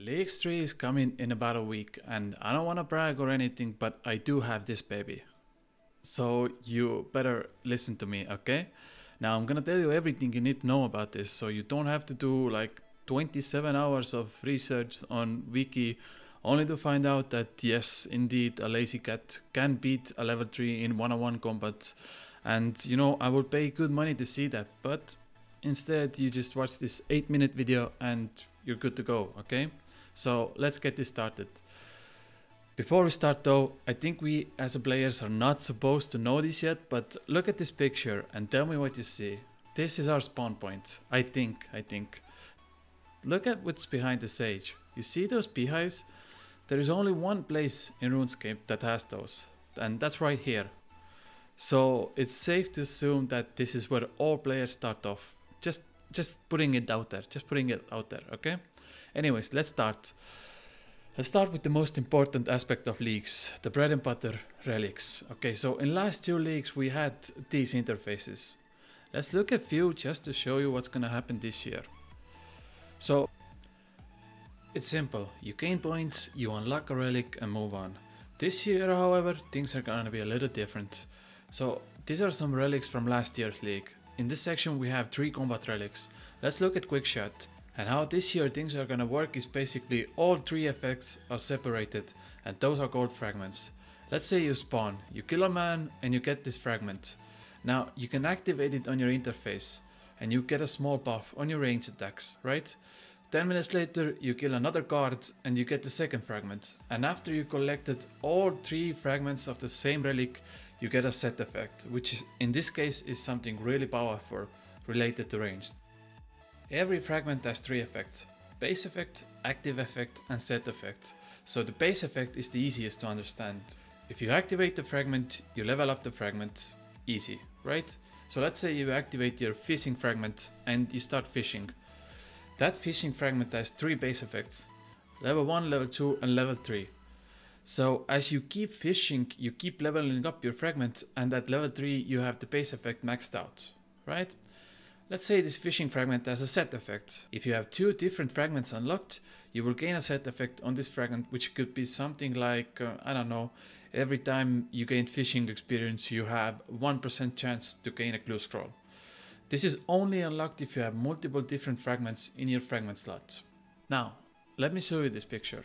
League 3 is coming in about a week, and I don't want to brag or anything, but I do have this baby. So you better listen to me, okay? Now I'm gonna tell you everything you need to know about this, so you don't have to do like 27 hours of research on wiki only to find out that yes, indeed, a lazy cat can beat a level 3 in one-on-one combat. And you know, I will pay good money to see that, but instead you just watch this 8-minute video and you're good to go, okay? So let's get this started. Before we start though, I think we as players are not supposed to know this yet, but look at this picture and tell me what you see. This is our spawn point, I think. Look at what's behind the sage. You see those beehives? There is only one place in RuneScape that has those, and that's right here. So it's safe to assume that this is where all players start off. Just putting it out there, okay? Anyways, let's start. Let's start with the most important aspect of leagues, the bread and butter relics. Okay, so in last 2 leagues we had these interfaces. Let's look at a few just to show you what's gonna happen this year. So it's simple, you gain points, you unlock a relic and move on. This year, however, things are gonna be a little different. So these are some relics from last year's league. In this section we have 3 combat relics. Let's look at quick shot. And how this year things are gonna work is basically all 3 effects are separated, and those are called fragments. Let's say you spawn, you kill a man and you get this fragment. Now you can activate it on your interface and you get a small buff on your range attacks, right? 10 minutes later you kill another guard and you get the second fragment. And after you collected all 3 fragments of the same relic, you get a set effect, which in this case is something really powerful related to ranged. Every fragment has 3 effects: base effect, active effect and set effect. So the base effect is the easiest to understand. If you activate the fragment, you level up the fragment. Easy, right? So let's say you activate your fishing fragment and you start fishing. That fishing fragment has 3 base effects: level 1, level 2 and level 3. So as you keep fishing, you keep leveling up your fragment, and at level 3 you have the base effect maxed out, right? Let's say this fishing fragment has a set effect. If you have 2 different fragments unlocked, you will gain a set effect on this fragment, which could be something like, I don't know, every time you gain fishing experience you have 1% chance to gain a clue scroll. This is only unlocked if you have multiple different fragments in your fragment slot. Now, let me show you this picture.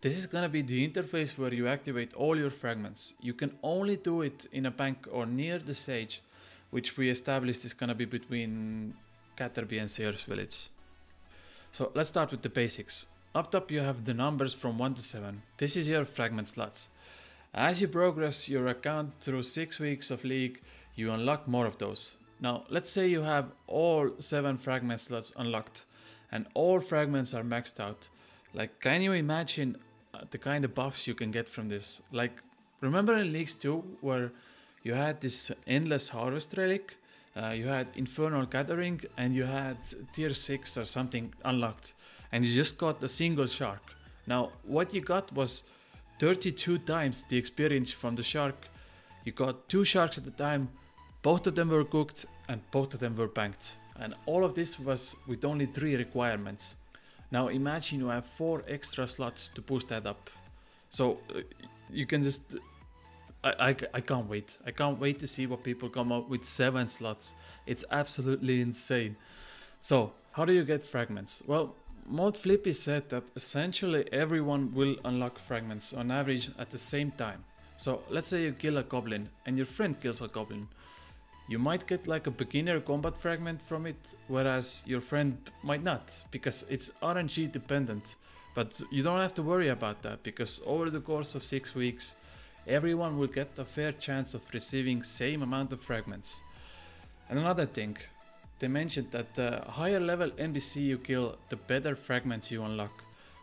This is gonna be the interface where you activate all your fragments. You can only do it in a bank or near the sage, which we established is gonna be between Caterby and Sears Village. So let's start with the basics. Up top you have the numbers from 1 to 7. This is your fragment slots. As you progress your account through 6 weeks of league, you unlock more of those. Now let's say you have all 7 fragment slots unlocked and all fragments are maxed out. Like, can you imagine the kind of buffs you can get from this? Like, remember in Leagues 2 where you had this endless harvest relic, you had infernal gathering and you had tier 6 or something unlocked, and you just got a single shark. Now what you got was 32 times the experience from the shark. You got 2 sharks at the time, both of them were cooked and both of them were banked, and all of this was with only 3 requirements. Now imagine you have 4 extra slots to boost that up. So you can just I can't wait. I can't wait to see what people come up with 7 slots. It's absolutely insane. So how do you get fragments? Well, Mod Flippy said that essentially everyone will unlock fragments on average at the same time. So let's say you kill a goblin and your friend kills a goblin. You might get like a beginner combat fragment from it, whereas your friend might not, because it's RNG dependent. But you don't have to worry about that, because over the course of 6 weeks everyone will get a fair chance of receiving same amount of fragments. And another thing, they mentioned that the higher level NPC you kill, the better fragments you unlock.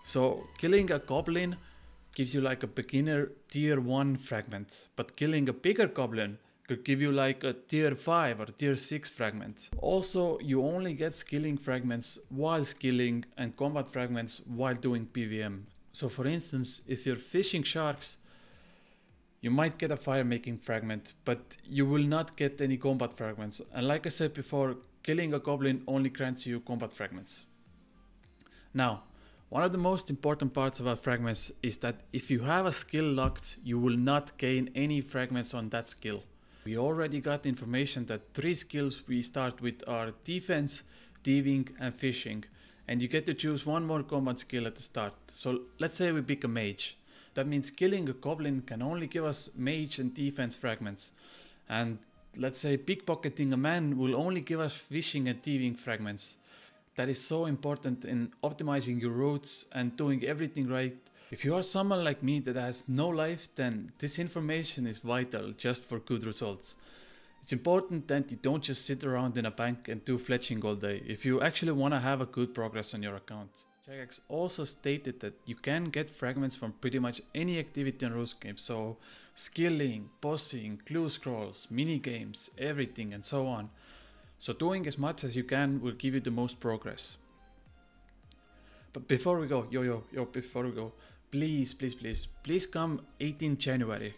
So killing a goblin gives you like a beginner tier 1 fragment, but killing a bigger goblin could give you like a tier 5 or tier 6 fragment. Also, you only get skilling fragments while skilling and combat fragments while doing PVM. So for instance, if you're fishing sharks, you might get a fire making fragment, but you will not get any combat fragments. And like I said before, killing a goblin only grants you combat fragments. Now, One of the most important parts about fragments is that if you have a skill locked, you will not gain any fragments on that skill. We already got information that 3 skills we start with are defense, thieving and fishing, and you get to choose one more combat skill at the start. So let's say we pick a mage. That means killing a goblin can only give us mage and defense fragments, and let's say pickpocketing a man will only give us fishing and thieving fragments. That is so important in optimizing your routes and doing everything right. If you are someone like me that has no life, then this information is vital just for good results. It's important that you don't just sit around in a bank and do fletching all day if you actually want to have a good progress on your account. Jagex also stated that you can get fragments from pretty much any activity on RuneScape, so skilling, bossing, clue scrolls, mini games, everything and so on. So doing as much as you can will give you the most progress. But before we go, before we go, please come 18 January.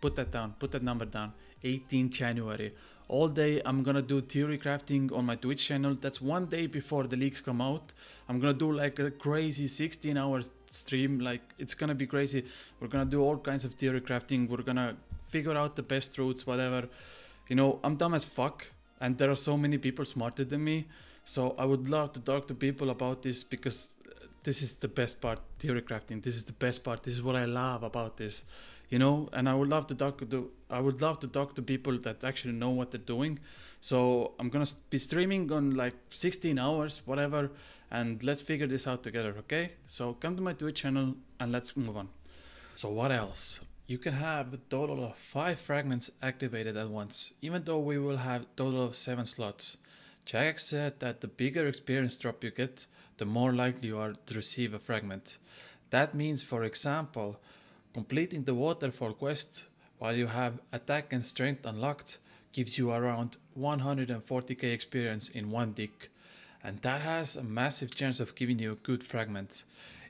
Put that down, put that number down, 18 January. All day I'm gonna do theory crafting on my Twitch channel. That's one day before the leaks come out. I'm gonna do like a crazy 16-hour stream, like it's gonna be crazy. We're gonna do all kinds of theory crafting. We're gonna figure out the best routes, whatever. You know, I'm dumb as fuck. And there are so many people smarter than me. So I would love to talk to people about this because this is the best part, theory crafting. This is the best part. This is what I love about this, you know. And I would love to talk to people that actually know what they're doing. So I'm gonna be streaming on like 16 hours, whatever, and let's figure this out together, okay? So come to my Twitch channel and let's move on. So what else? You can have a total of 5 fragments activated at once, even though we will have a total of 7 slots. Jagex said that the bigger experience drop you get, the more likely you are to receive a fragment. That means, for example, completing the waterfall quest while you have attack and strength unlocked gives you around 140k experience in one tick, and that has a massive chance of giving you a good fragment.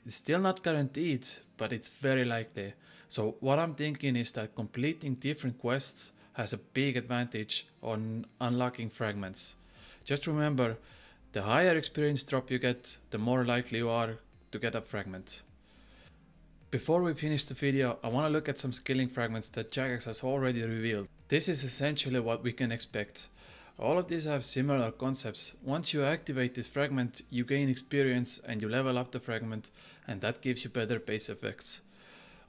It's still not guaranteed, but it's very likely. So what I'm thinking is that completing different quests has a big advantage on unlocking fragments. Just remember, the higher experience drop you get, the more likely you are to get a fragment. Before we finish the video, I want to look at some skilling fragments that Jagex has already revealed. This is essentially what we can expect. All of these have similar concepts. Once you activate this fragment, you gain experience and you level up the fragment, and that gives you better base effects.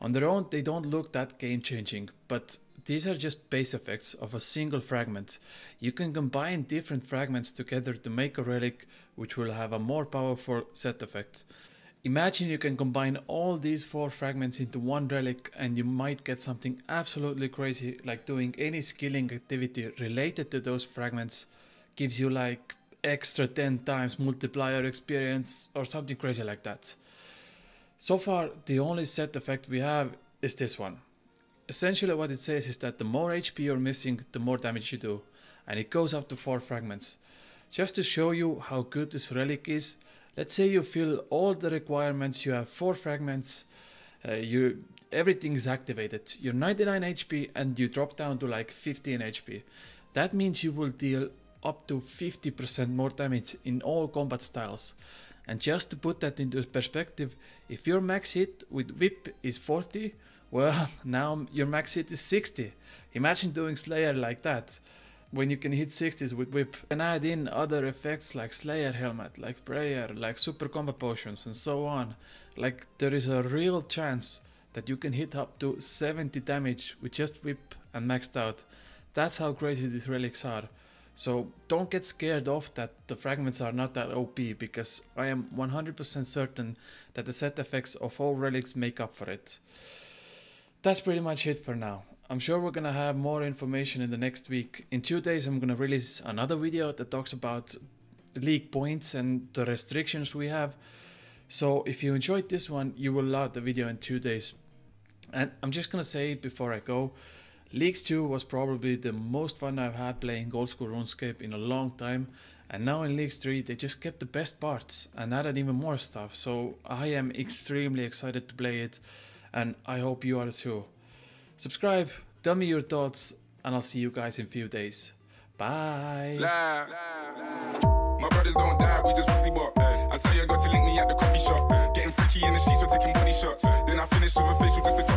On their own, they don't look that game changing, but these are just base effects of a single fragment. You can combine different fragments together to make a relic which will have a more powerful set effect. Imagine you can combine all these 4 fragments into one relic and you might get something absolutely crazy, like doing any skilling activity related to those fragments gives you like extra 10 times multiplier experience or something crazy like that. So far, the only set effect we have is this one. Essentially what it says is that the more HP you're missing, the more damage you do, and it goes up to 4 fragments. Just to show you how good this relic is, let's say you fill all the requirements, you have 4 fragments, everything is activated, you're 99 HP and you drop down to like 15 HP. That means you will deal up to 50% more damage in all combat styles. And just to put that into perspective, if your max hit with whip is 40, well, now your max hit is 60. Imagine doing Slayer like that, when you can hit 60s with whip. And add in other effects like Slayer helmet, like prayer, like super combo potions and so on. Like there is a real chance that you can hit up to 70 damage with just whip and maxed out. That's how crazy these relics are. So don't get scared off that the fragments are not that OP, because I am 100% certain that the set effects of all relics make up for it. That's pretty much it for now. I'm sure we're gonna have more information in the next week. In 2 days I'm gonna release another video that talks about the league points and the restrictions we have. So if you enjoyed this one, you will love the video in 2 days. And I'm just gonna say it before I go, Leagues 2 was probably the most fun I've had playing Oldschool Runescape in a long time, and now in Leagues 3 they just kept the best parts and added even more stuff, so I am extremely excited to play it, and I hope you are too. Subscribe, tell me your thoughts, and I'll see you guys in a few days. Bye! My brothers don't die, we just pussy bop. I tell you, I got to link me at the coffee shop. Getting in the sheets, we're taking body shots. Then I finish with a facial just to